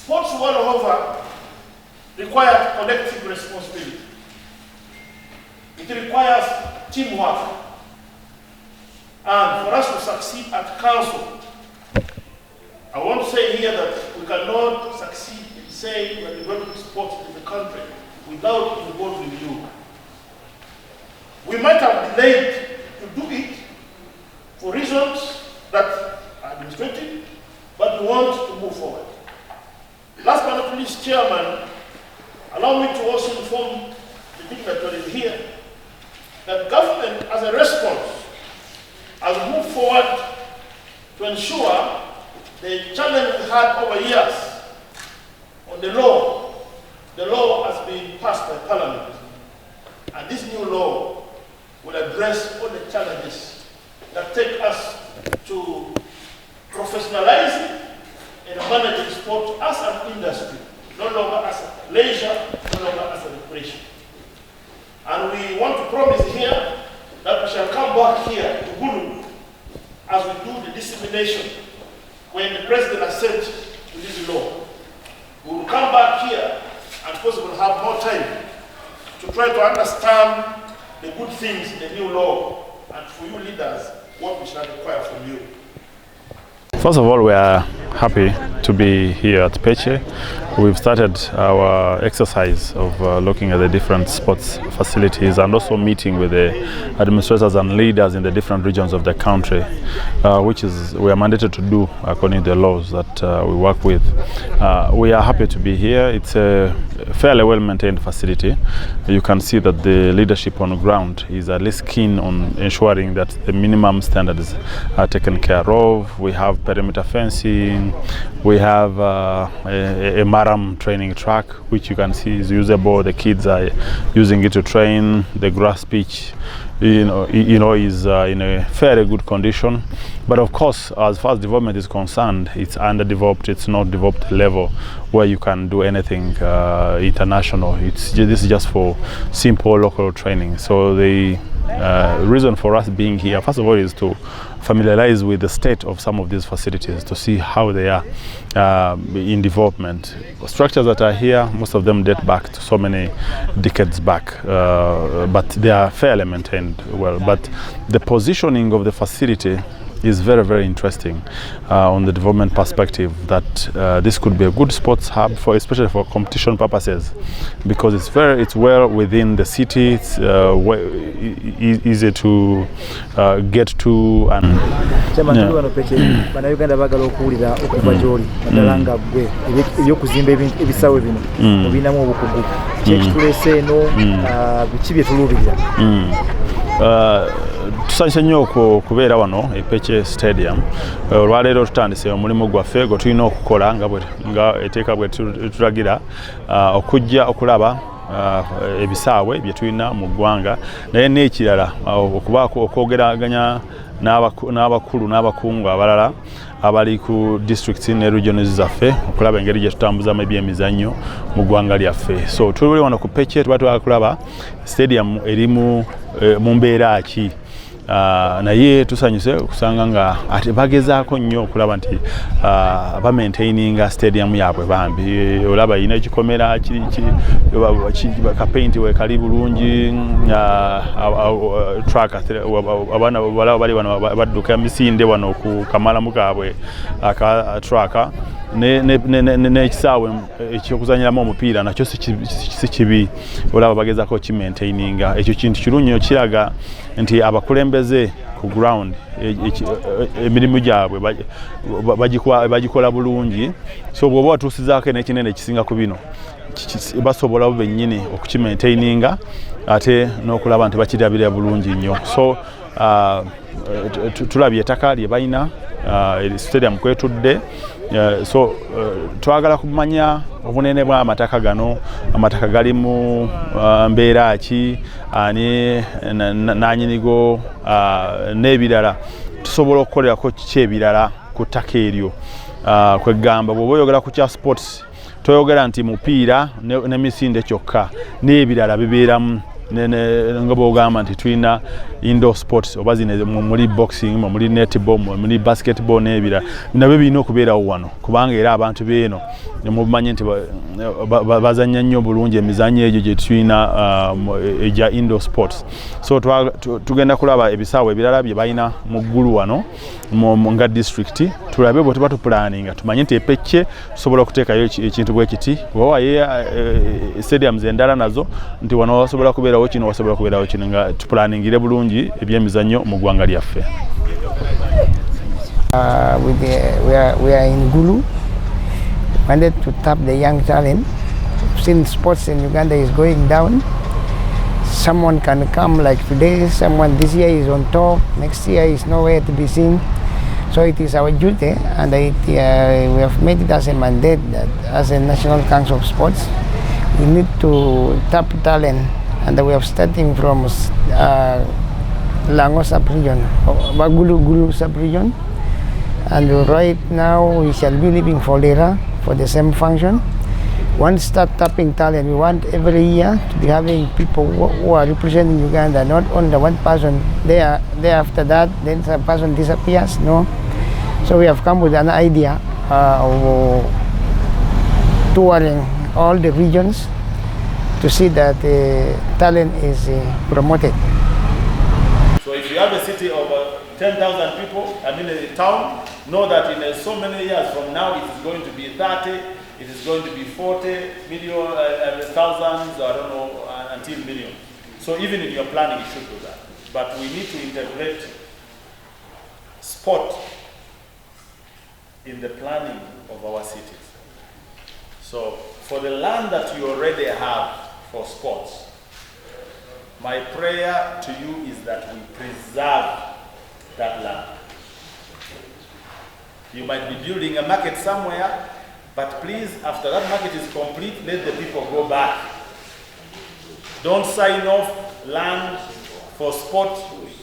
Sports world over require collective responsibility. It requires teamwork. And for us to succeed at council, I want to say here that we cannot succeed in saying we're developing sports in the country without involving you. We might have delayed to do it for reasons that are administrative, but we want to move forward. Last but not least, Chairman, allow me to also inform the dignitaries here that government, as a response, has moved forward to ensure the challenge we had over years on the law has been passed by Parliament. And this new law will address all the challenges that take us to professionalizing and managing sport as an industry, no longer as a leisure, no longer as a recreation. And we want to promise here that we shall come back here to Gulu as we do the dissemination when the President assents to this law. We will come back here and possibly have more time to try to understand the good things in the new law and for you leaders, what we shall require from you. First of all, we are happy to be here at Pece. We've started our exercise of looking at the different sports facilities and also meeting with the administrators and leaders in the different regions of the country, which is we are mandated to do according to the laws that we work with. We are happy to be here. It's a fairly well-maintained facility. You can see that the leadership on the ground is at least keen on ensuring that the minimum standards are taken care of. We have perimeter fencing. We have a maram training track, which you can see is usable. The kids are using it to train. The grass pitch, is in a fairly good condition. But of course, as far as development is concerned, it's underdeveloped. It's not developed level where you can do anything international. This is just for simple local training. So the reason for us being here, first of all, is to familiarize with the state of some of these facilities to see how they are in development. Structures that are here, most of them date back to so many decades back, but they are fairly maintained well. But the positioning of the facility is very, very interesting on the development perspective, that this could be a good sports hub, especially for competition purposes, because it's well within the city. It's easy to get to. And tusanyuse nnyo okubeera wano e Pece Stadium. Olwaleero tutandise omulimu gwaffe gwe tulina okukola nga eteeka bwe tulagira, okujja okulaba ebisaawe bye tulina mu ggwanga, naye n'ekirala okubaako okwogeraganya n'abakulu n'abakungu abalala abali ku districts ne regions zaffe okulaba engeri gye tutambuzamu ebyemizannyo mu ggwanga lyaffe. So tuli wano ku Pece tuba twakulaba stadium eri mu mbeera ki, naye tusanyuse okusanga nga ate bagezaako nnyo okulaba nti bamaintaininga stadium yaabwe bambi. Olaba yina ekikomera kapainti wekali bulungi, track abaana balaba bali wano badduka misinde wano ku kamalamu kaabwe aka track n'ekisaawe ekyokuzanyiramu omupiira nakyo si kibi. Olaba bagezaako kimaintaininga. Ekyo kintu kirungi kiraga nti abakulembeze ku ground emirimu gyabwe bagikola bulungi. So bw'oba watuusizaako n'ekinene ekisinga ku bino, basobola bo bennyini okukimaintaininga ate n'okulaba nti bakirabira bulungi nnyo. So tulabye ettaka lye balina stadium kwetudde. So twagala kumanya obunene bw'amataka gano, amataka gali mu mbeera ki, ani nanyinigo n'ebirala, tusobola okukolerako kiki ebirala ku ttaka eryo. Kwegamba bw'oba oyogera ku kya sports toyogera nti mupiira n'emisinde kyokka, n'ebirala bibeeramu. nga bw'ogamba nti tulina indoor sports oba zino muli boxing, muli netball, muli basketball n'ebirala nabyo birina okubeerawo wano kubanga era abantu beeno mumanyi nti bazannya nnyo bulungi emizannyo egyo gye tulina egya indoor sports. So tugenda kulaba ebisaawe ebirala bye balina mu ggulu wano nga district tulabe bwe tuba tupulaninga tumanye nti Pece tusobola okuteekayo ekintu bwe kiti wawaye stadiums endala nazo nti wano wasobola kubeerawo kino wasobola kubeerawo kino nga tuplaningire bulungi ebyemizannyo mu ggwanga lyaffe. We are in Gulu. Wanted to tap the young talent. Since sports in Uganda is going down, someone can come like today, someone this year is on top, next year is nowhere to be seen. So it is our duty, and we have made it as a mandate that as a National Council of Sports, we need to tap talent, and we are starting from Lango sub-region, Gulu sub-region, and right now we shall be leaving for Lera for the same function. Once start tapping talent, we want every year to be having people who are representing Uganda, not only one person there after that, then some person disappears, no. So we have come with an idea of touring all the regions to see that talent is promoted. So if you have a city of 10,000 people, a town, know that in so many years from now it is going to be 30, it is going to be 40 million, thousands, I don't know, until million. So even in your planning you should do that. But we need to integrate sport in the planning of our cities. So for the land that you already have for sports, my prayer to you is that we preserve that land. You might be building a market somewhere, but please, after that market is complete, let the people go back. Don't sign off land for sport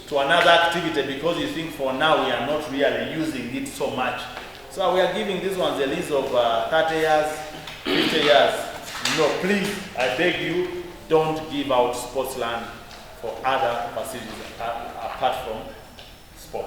to another activity because you think for now we are not really using it so much. So we are giving these ones a lease of 30 years, 50 years. No, please, I beg you, don't give out sports land for other facilities apart from sport.